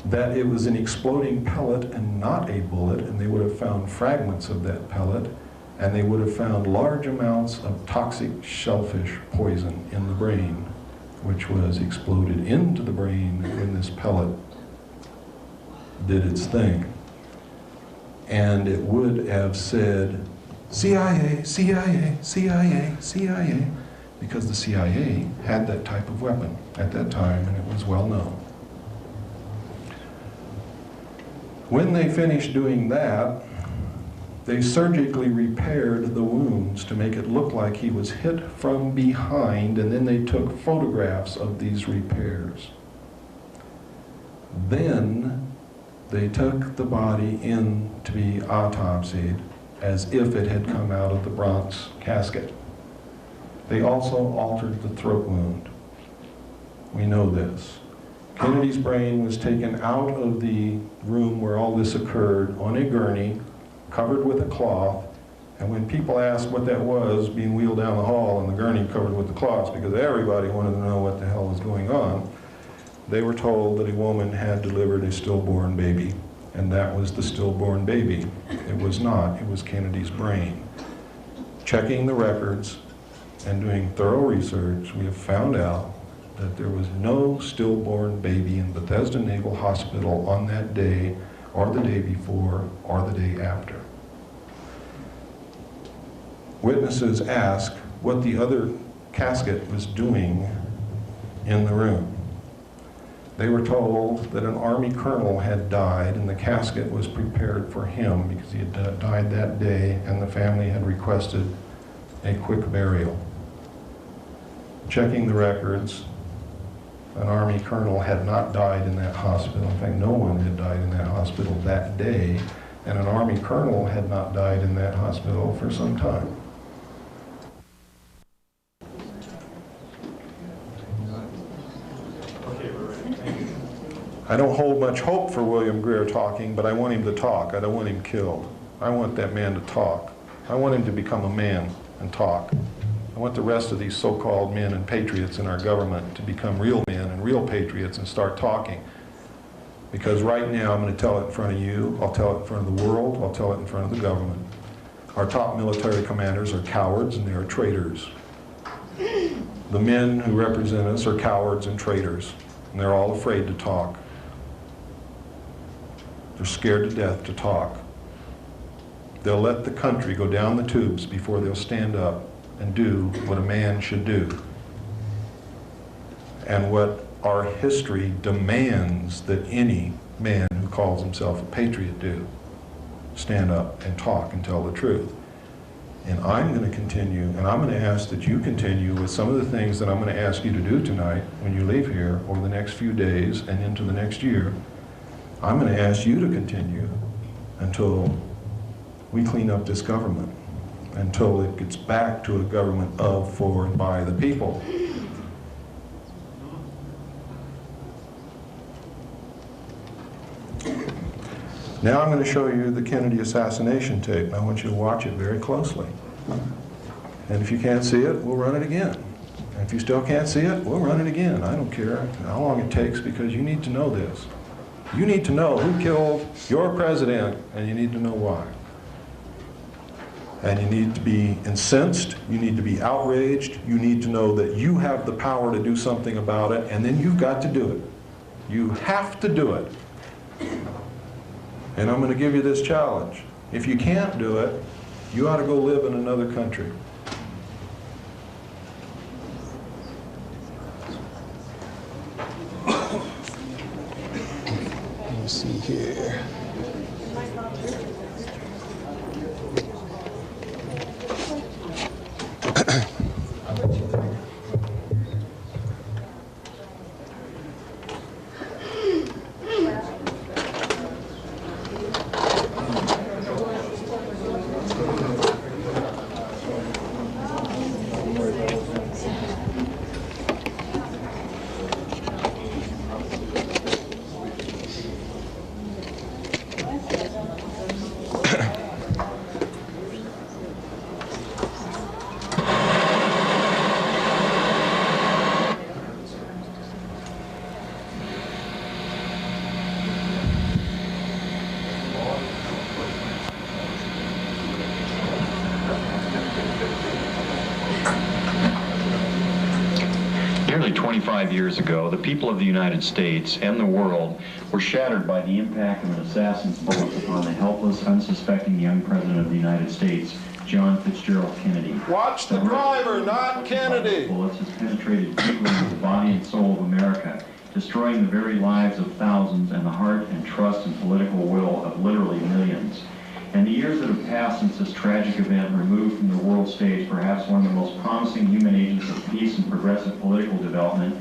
that it was an exploding pellet and not a bullet, and they would have found fragments of that pellet, and they would have found large amounts of toxic shellfish poison in the brain, which was exploded into the brain when this pellet did its thing. And it would have said, CIA, CIA, CIA, CIA, because the CIA had that type of weapon at that time, and it was well known. When they finished doing that, they surgically repaired the wounds to make it look like he was hit from behind, and then they took photographs of these repairs. Then they took the body in to be autopsied as if it had come out of the bronze casket. They also altered the throat wound. We know this. Kennedy's brain was taken out of the room where all this occurred on a gurney, covered with a cloth, and when people asked what that was, being wheeled down the hall and the gurney covered with the cloths, because everybody wanted to know what the hell was going on, they were told that a woman had delivered a stillborn baby, and that was the stillborn baby. It was not, it was Kennedy's brain. Checking the records and doing thorough research, we have found out that there was no stillborn baby in Bethesda Naval Hospital on that day, or the day before, or the day after. Witnesses asked what the other casket was doing in the room. They were told that an Army colonel had died and the casket was prepared for him because he had died that day and the family had requested a quick burial. Checking the records, an Army colonel had not died in that hospital. In fact, no one had died in that hospital that day, and an Army colonel had not died in that hospital for some time. I don't hold much hope for William Greer talking, but I want him to talk. I don't want him killed. I want that man to talk. I want him to become a man and talk. I want the rest of these so-called men and patriots in our government to become real men and real patriots and start talking. Because right now, I'm going to tell it in front of you, I'll tell it in front of the world, I'll tell it in front of the government. Our top military commanders are cowards and they are traitors. The men who represent us are cowards and traitors, and they're all afraid to talk. They're scared to death to talk. They'll let the country go down the tubes before they'll stand up and do what a man should do. And what our history demands that any man who calls himself a patriot do. Stand up and talk and tell the truth. And I'm going to continue, and I'm going to ask that you continue with some of the things that I'm going to ask you to do tonight when you leave here over the next few days and into the next year. I'm going to ask you to continue until we clean up this government, until it gets back to a government of, for, and by the people. Now I'm going to show you the Kennedy assassination tape. I want you to watch it very closely. And if you can't see it, we'll run it again. And if you still can't see it, we'll run it again. I don't care how long it takes, because you need to know this. You need to know who killed your president, and you need to know why. And you need to be incensed, you need to be outraged, you need to know that you have the power to do something about it, and then you've got to do it. You have to do it. And I'm going to give you this challenge. If you can't do it, you ought to go live in another country. Let me see here. Nearly 25 years ago, the people of the United States and the world were shattered by the impact of an assassin's bullet upon the helpless, unsuspecting young President of the United States, John Fitzgerald Kennedy. Watch the driver, not Kennedy! Bullets has penetrated deeply into the body and soul of America, destroying the very lives of thousands and the heart and trust and political will of literally millions. In the years that have passed since this tragic event removed from the world stage perhaps one of the most promising human agents of peace and progressive political development,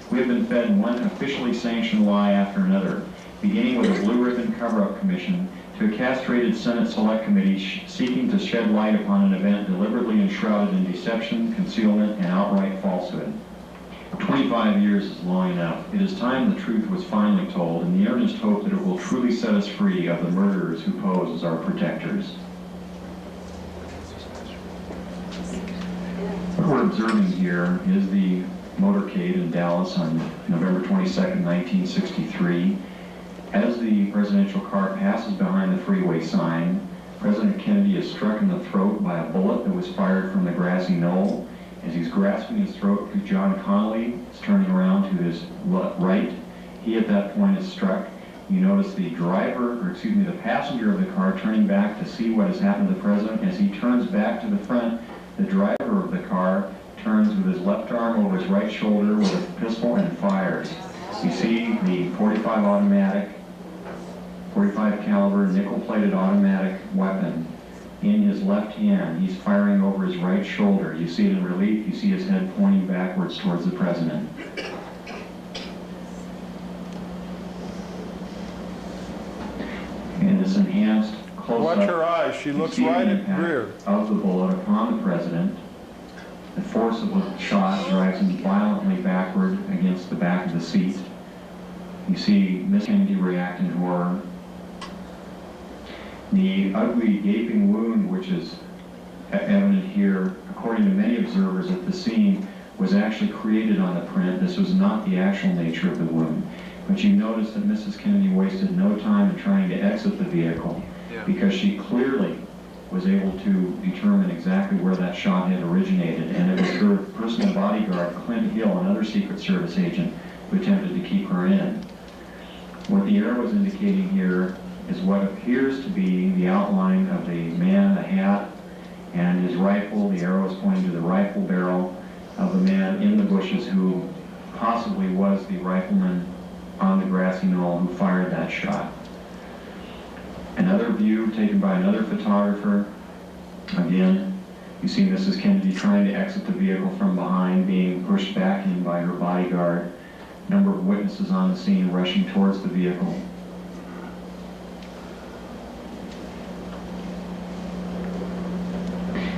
we have been fed one officially sanctioned lie after another, beginning with a blue ribbon cover-up commission to a castrated Senate Select Committee seeking to shed light upon an event deliberately enshrouded in deception, concealment, and outright falsehood. 25 years is long enough. It is time the truth was finally told, in the earnest hope that it will truly set us free of the murderers who pose as our protectors. What we're observing here is the motorcade in Dallas on November 22nd, 1963. As the presidential car passes behind the freeway sign, President Kennedy is struck in the throat by a bullet that was fired from the grassy knoll. As he's grasping his throat, John Connally is turning around to his right. He at that point is struck. You notice the the passenger of the car turning back to see what has happened to the president. As he turns back to the front, the driver of the car turns with his left arm over his right shoulder with a pistol and fires. You see the 45 caliber nickel-plated automatic weapon in his left hand. He's firing over his right shoulder. You see it in relief. You see his head pointing backwards towards the president. In this enhanced close-up, Watch her eyes. She looks you see right the at impact Greer. of the bullet upon the president. The force of the shot drives him violently backward against the back of the seat. You see Miss Kennedy react in horror. The ugly gaping wound, which is evident here, according to many observers at the scene, was actually created on the print. This was not the actual nature of the wound. But you notice that Mrs. Kennedy wasted no time in trying to exit the vehicle because she clearly was able to determine exactly where that shot had originated, and it was her personal bodyguard, Clint Hill, another Secret Service agent, who attempted to keep her in. What the arrow is indicating here is what appears to be the outline of a man, a hat, and his rifle. The arrow is pointing to the rifle barrel of the man in the bushes who possibly was the rifleman on the grassy knoll who fired that shot. Another view taken by another photographer. Again, you see Mrs. Kennedy trying to exit the vehicle from behind, being pushed back in by her bodyguard. A number of witnesses on the scene rushing towards the vehicle.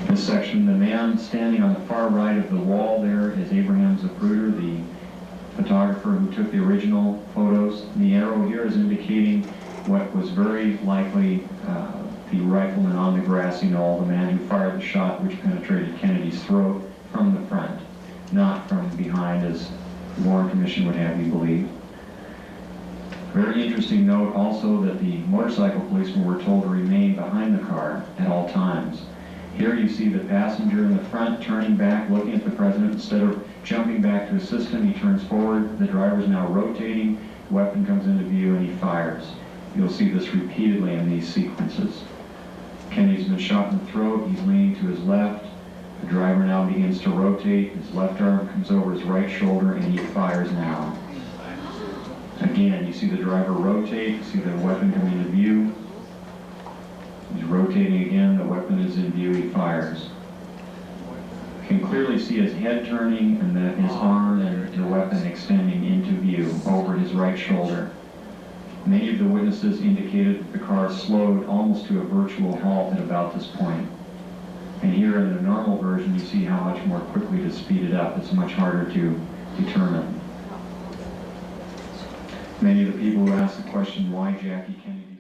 This section, the man standing on the far right of the wall there is Abraham Zapruder, the photographer who took the original photos. The arrow here is indicating what was very likely the rifleman on the grassy knoll, the man who fired the shot which penetrated Kennedy's throat from the front, not from behind as the Warren Commission would have you believe. Very interesting note also that the motorcycle policemen were told to remain behind the car at all times. Here you see the passenger in the front turning back, looking at the president. Instead of jumping back to assist him, he turns forward. The driver is now rotating. The weapon comes into view and he fires. You'll see this repeatedly in these sequences. Kennedy's been shot in the throat. He's leaning to his left. The driver now begins to rotate. His left arm comes over his right shoulder and he fires now. Again, you see the driver rotate. You see the weapon come into view. He's rotating again. The weapon is in view. He fires. You can clearly see his head turning and his arm and the weapon extending into view over his right shoulder. Many of the witnesses indicated that the car slowed almost to a virtual halt at about this point. And here in the normal version, you see how much more quickly to speed it up. It's much harder to determine. Many of the people who asked the question, why Jackie Kennedy?